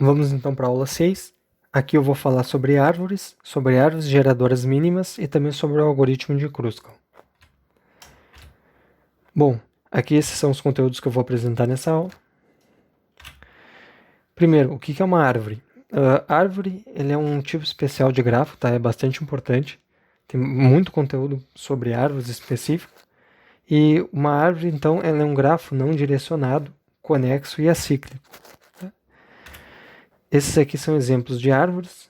Vamos então para a aula 6. Aqui eu vou falar sobre árvores geradoras mínimas e também sobre o algoritmo de Kruskal. Bom, aqui esses são os conteúdos que eu vou apresentar nessa aula. Primeiro, o que é uma árvore? Árvore ele é um tipo especial de grafo, tá? É bastante importante. Tem muito conteúdo sobre árvores específicas. E uma árvore, então, ela é um grafo não direcionado, conexo e acíclico. Tá? Esses aqui são exemplos de árvores.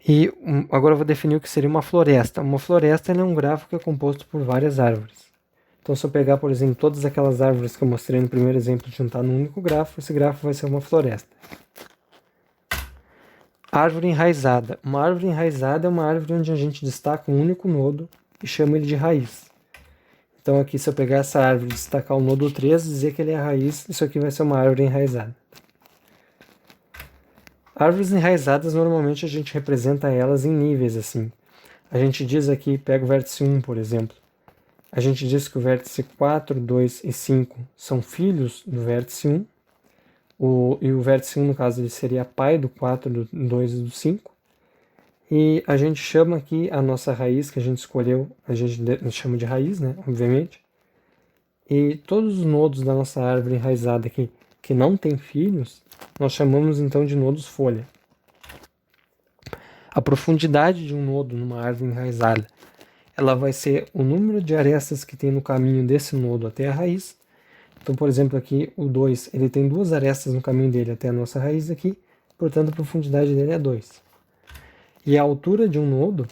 E agora eu vou definir o que seria uma floresta. Uma floresta é um grafo que é composto por várias árvores. Então, se eu pegar, por exemplo, todas aquelas árvores que eu mostrei no primeiro exemplo e juntar num único grafo, esse grafo vai ser uma floresta. Árvore enraizada. Uma árvore enraizada é uma árvore onde a gente destaca um único nodo e chama ele de raiz. Então, aqui, se eu pegar essa árvore e destacar o nodo 3 e dizer que ele é a raiz, isso aqui vai ser uma árvore enraizada. Árvores enraizadas, normalmente a gente representa elas em níveis assim. A gente diz aqui, pega o vértice 1, por exemplo. A gente diz que o vértice 4, 2 e 5 são filhos do vértice 1. E o vértice 1, no caso, ele seria pai do 4, do 2 e do 5. E a gente chama aqui a nossa raiz que a gente escolheu, a gente chama de raiz, né, obviamente. E todos os nodos da nossa árvore enraizada aqui, que não tem filhos, nós chamamos então de nodos folha. A profundidade de um nodo numa árvore enraizada, ela vai ser o número de arestas que tem no caminho desse nodo até a raiz. Então, por exemplo, aqui o 2, ele tem 2 arestas no caminho dele até a nossa raiz aqui, portanto a profundidade dele é 2. E a altura de um nodo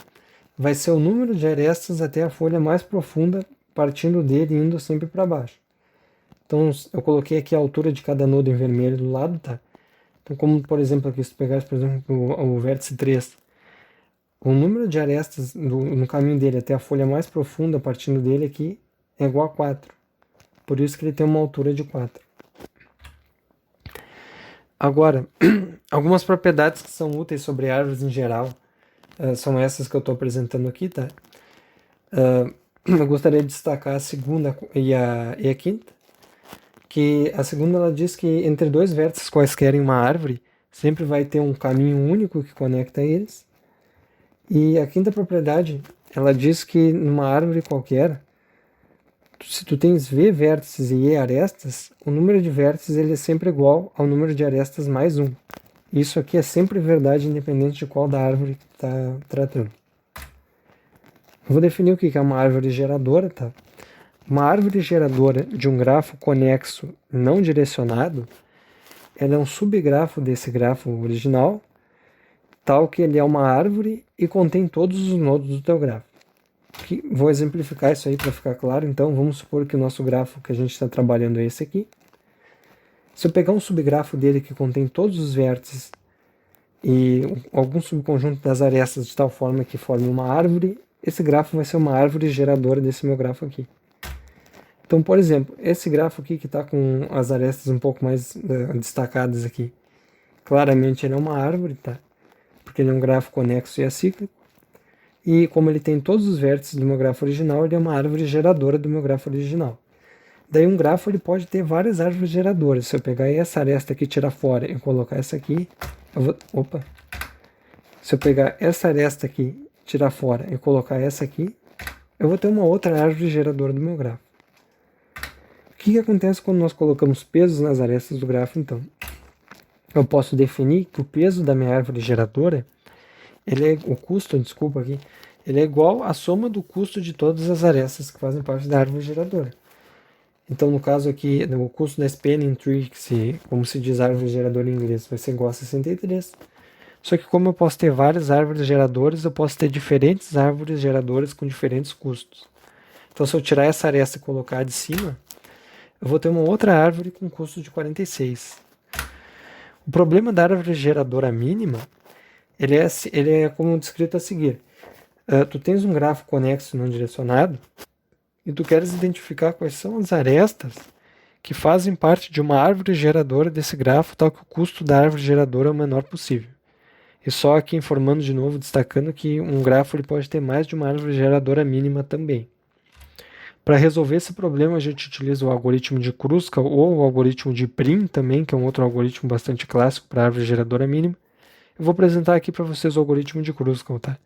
vai ser o número de arestas até a folha mais profunda, partindo dele e indo sempre para baixo. Então, eu coloquei aqui a altura de cada nodo em vermelho do lado, tá? Então, como, por exemplo, aqui, se tu pegasse, por exemplo, o vértice 3, o número de arestas no caminho dele até a folha mais profunda, partindo dele aqui, é igual a 4. Por isso que ele tem uma altura de 4. Agora, algumas propriedades que são úteis sobre árvores em geral, são essas que eu estou apresentando aqui, tá? Eu gostaria de destacar a segunda e a quinta, que a segunda ela diz que entre dois vértices quaisquer em uma árvore, sempre vai ter um caminho único que conecta eles. E a quinta propriedade, ela diz que numa árvore qualquer, se tu tens V vértices e E arestas, o número de vértices ele é sempre igual ao número de arestas mais 1. Isso aqui é sempre verdade, independente de qual da árvore que está tratando. Eu vou definir o que é uma árvore geradora, tá? Uma árvore geradora de um grafo conexo não direcionado, ela é um subgrafo desse grafo original, tal que ele é uma árvore e contém todos os nodos do teu grafo. Vou exemplificar isso aí para ficar claro. Então, vamos supor que o nosso grafo que a gente está trabalhando é esse aqui. Se eu pegar um subgrafo dele que contém todos os vértices e algum subconjunto das arestas de tal forma que forme uma árvore, esse grafo vai ser uma árvore geradora desse meu grafo aqui. Então, por exemplo, esse grafo aqui que está com as arestas um pouco mais destacadas aqui, claramente ele é uma árvore, tá? Porque ele é um grafo conexo e acíclico. E como ele tem todos os vértices do meu grafo original, ele é uma árvore geradora do meu grafo original. Daí um grafo ele pode ter várias árvores geradoras. Se eu pegar essa aresta aqui, tirar fora e colocar essa aqui, Se eu pegar essa aresta aqui, tirar fora e colocar essa aqui, eu vou ter uma outra árvore geradora do meu grafo. O que acontece quando nós colocamos pesos nas arestas do grafo, então? Eu posso definir que o peso da minha árvore geradora, o custo, desculpa aqui, ele é igual à soma do custo de todas as arestas que fazem parte da árvore geradora. Então, no caso aqui, o custo da spanning tree, como se diz árvore geradora em inglês, vai ser igual a 63. Só que como eu posso ter várias árvores geradoras, eu posso ter diferentes árvores geradoras com diferentes custos. Então, se eu tirar essa aresta e colocar de cima, eu vou ter uma outra árvore com custo de 46. O problema da árvore geradora mínima, ele é como descrito a seguir. Tu tens um grafo conexo não direcionado e tu queres identificar quais são as arestas que fazem parte de uma árvore geradora desse grafo, tal que o custo da árvore geradora é o menor possível. E só aqui informando de novo, destacando que um grafo ele pode ter mais de uma árvore geradora mínima também. Para resolver esse problema, a gente utiliza o algoritmo de Kruskal ou o algoritmo de Prim também, que é um outro algoritmo bastante clássico para árvore geradora mínima. Eu vou apresentar aqui para vocês o algoritmo de Kruskal, tá?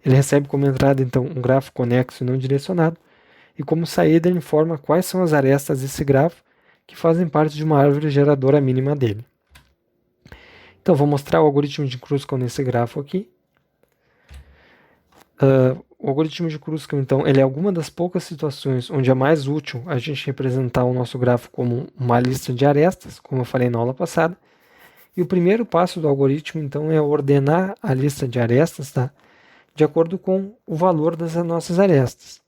Ele recebe como entrada, então, um grafo conexo e não direcionado, e como saída ele informa quais são as arestas desse grafo que fazem parte de uma árvore geradora mínima dele. Então, vou mostrar o algoritmo de Kruskal nesse grafo aqui. O algoritmo de Kruskal, então, ele é alguma das poucas situações onde é mais útil a gente representar o nosso grafo como uma lista de arestas, como eu falei na aula passada. E o primeiro passo do algoritmo, então, é ordenar a lista de arestas, tá? De acordo com o valor das nossas arestas.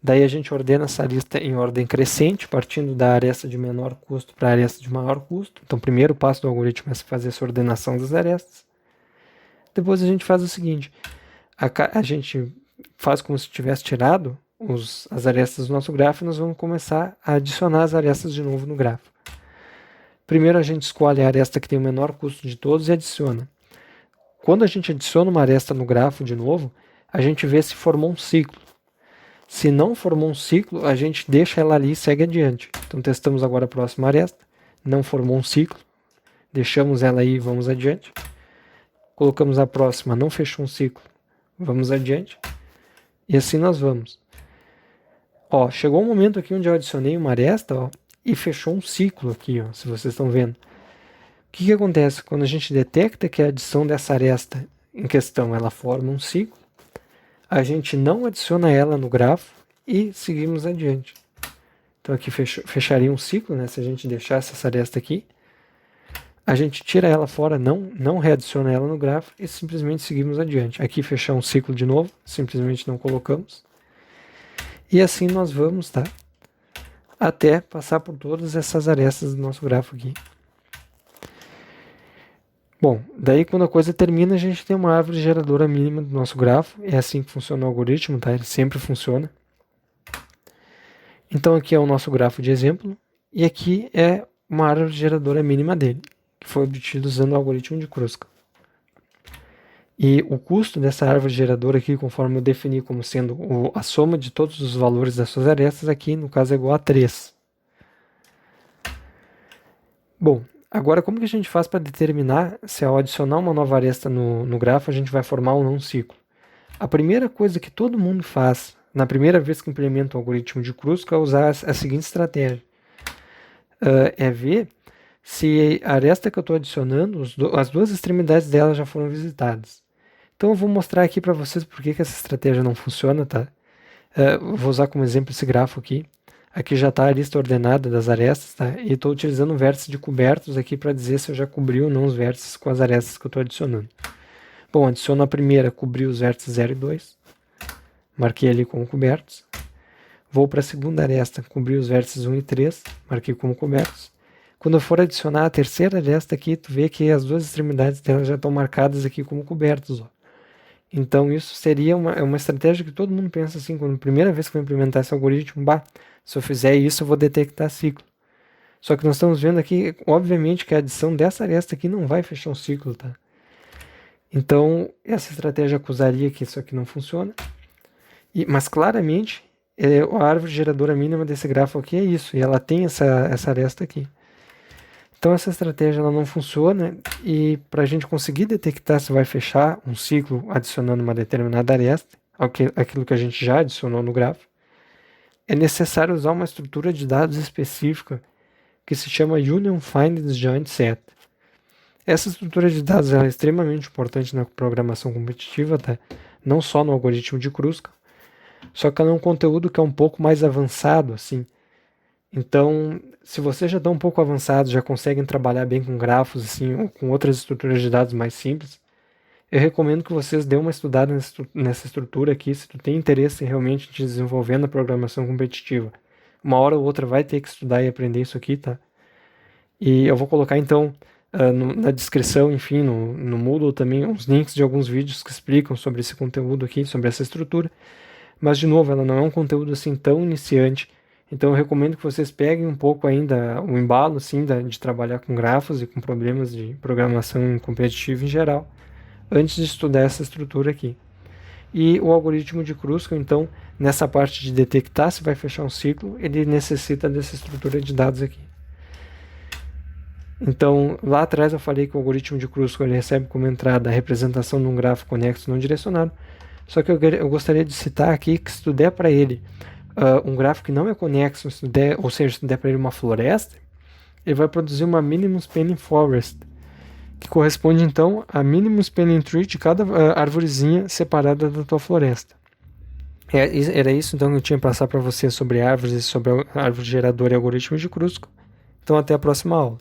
Daí a gente ordena essa lista em ordem crescente, partindo da aresta de menor custo para a aresta de maior custo. Então, o primeiro passo do algoritmo é fazer essa ordenação das arestas. Depois a gente faz o seguinte, a gente faz como se tivesse tirado as arestas do nosso grafo e nós vamos começar a adicionar as arestas de novo no grafo. Primeiro a gente escolhe a aresta que tem o menor custo de todos e adiciona. Quando a gente adiciona uma aresta no grafo de novo, a gente vê se formou um ciclo. Se não formou um ciclo, a gente deixa ela ali e segue adiante. Então testamos agora a próxima aresta. Não formou um ciclo. Deixamos ela aí e vamos adiante. Colocamos a próxima, não fechou um ciclo. Vamos adiante. E assim nós vamos. Ó, chegou um momento aqui onde eu adicionei uma aresta, ó, e fechou um ciclo aqui, ó, se vocês estão vendo. O que acontece? Quando a gente detecta que a adição dessa aresta em questão ela forma um ciclo, a gente não adiciona ela no grafo e seguimos adiante. Então aqui fecharia um ciclo, né, se a gente deixasse essa aresta aqui. A gente tira ela fora, não readiciona ela no grafo e simplesmente seguimos adiante. Aqui fechar um ciclo de novo, simplesmente não colocamos. E assim nós vamos, tá? Até passar por todas essas arestas do nosso grafo aqui. Bom, daí quando a coisa termina, a gente tem uma árvore geradora mínima do nosso grafo. É assim que funciona o algoritmo, tá? Ele sempre funciona. Então aqui é o nosso grafo de exemplo. E aqui é uma árvore geradora mínima dele, que foi obtido usando o algoritmo de Kruskal. E o custo dessa árvore geradora aqui, conforme eu defini como sendo a soma de todos os valores das suas arestas, aqui no caso é igual a 3. Bom, agora como que a gente faz para determinar se ao adicionar uma nova aresta no grafo a gente vai formar ou não um ciclo? A primeira coisa que todo mundo faz na primeira vez que implementa o algoritmo de Kruskal é usar a seguinte estratégia. É ver se a aresta que eu estou adicionando, as duas extremidades dela já foram visitadas. Então eu vou mostrar aqui para vocês por que essa estratégia não funciona, tá? Vou usar como exemplo esse grafo aqui. Aqui já está a lista ordenada das arestas, tá? E estou utilizando um vértice de cobertos aqui para dizer se eu já cobri ou não os vértices com as arestas que eu estou adicionando. Bom, adiciono a primeira, cobri os vértices 0 e 2. Marquei ali como cobertos. Vou para a segunda aresta, cobri os vértices 1 e 3. Marquei como cobertos. Quando eu for adicionar a terceira aresta aqui, tu vê que as duas extremidades dela já estão marcadas aqui como cobertos, ó. Então isso seria uma estratégia que todo mundo pensa assim, quando a primeira vez que eu implementar esse algoritmo, se eu fizer isso eu vou detectar ciclo. Só que nós estamos vendo aqui, obviamente, que a adição dessa aresta aqui não vai fechar um ciclo, tá? Então essa estratégia acusaria que isso aqui não funciona. Mas claramente a árvore geradora mínima desse grafo aqui é isso, e ela tem essa aresta aqui. Então essa estratégia ela não funciona e para a gente conseguir detectar se vai fechar um ciclo adicionando uma determinada aresta, aquilo que a gente já adicionou no grafo, é necessário usar uma estrutura de dados específica que se chama Union Find Disjoint Set. Essa estrutura de dados é extremamente importante na programação competitiva, tá? Não só no algoritmo de Kruskal, só que ela é um conteúdo que é um pouco mais avançado, assim. Então, se vocês já estão um pouco avançados, já conseguem trabalhar bem com grafos, assim, ou com outras estruturas de dados mais simples, eu recomendo que vocês dêem uma estudada nessa estrutura aqui, se tu tem interesse realmente em desenvolver na programação competitiva. Uma hora ou outra vai ter que estudar e aprender isso aqui, tá? E eu vou colocar, então, na descrição, enfim, no Moodle também, uns links de alguns vídeos que explicam sobre esse conteúdo aqui, sobre essa estrutura. Mas, de novo, ela não é um conteúdo assim tão iniciante. Então eu recomendo que vocês peguem um pouco ainda o embalo assim, de trabalhar com grafos e com problemas de programação competitiva em geral, antes de estudar essa estrutura aqui. E o algoritmo de Kruskal, então, nessa parte de detectar se vai fechar um ciclo, ele necessita dessa estrutura de dados aqui. Então, lá atrás eu falei que o algoritmo de Kruskal ele recebe como entrada a representação de um grafo conexo não direcionado. Só que eu gostaria de citar aqui que se tu der para ele um grafo que não é conexo, se tu der, ou seja, se tu der para ele uma floresta, ele vai produzir uma minimum spanning forest, que corresponde então a minimum spanning tree de cada árvorezinha separada da tua floresta. Era isso então que eu tinha para passar para você sobre árvores, sobre a árvore geradora e algoritmo de Kruskal. Então até a próxima aula.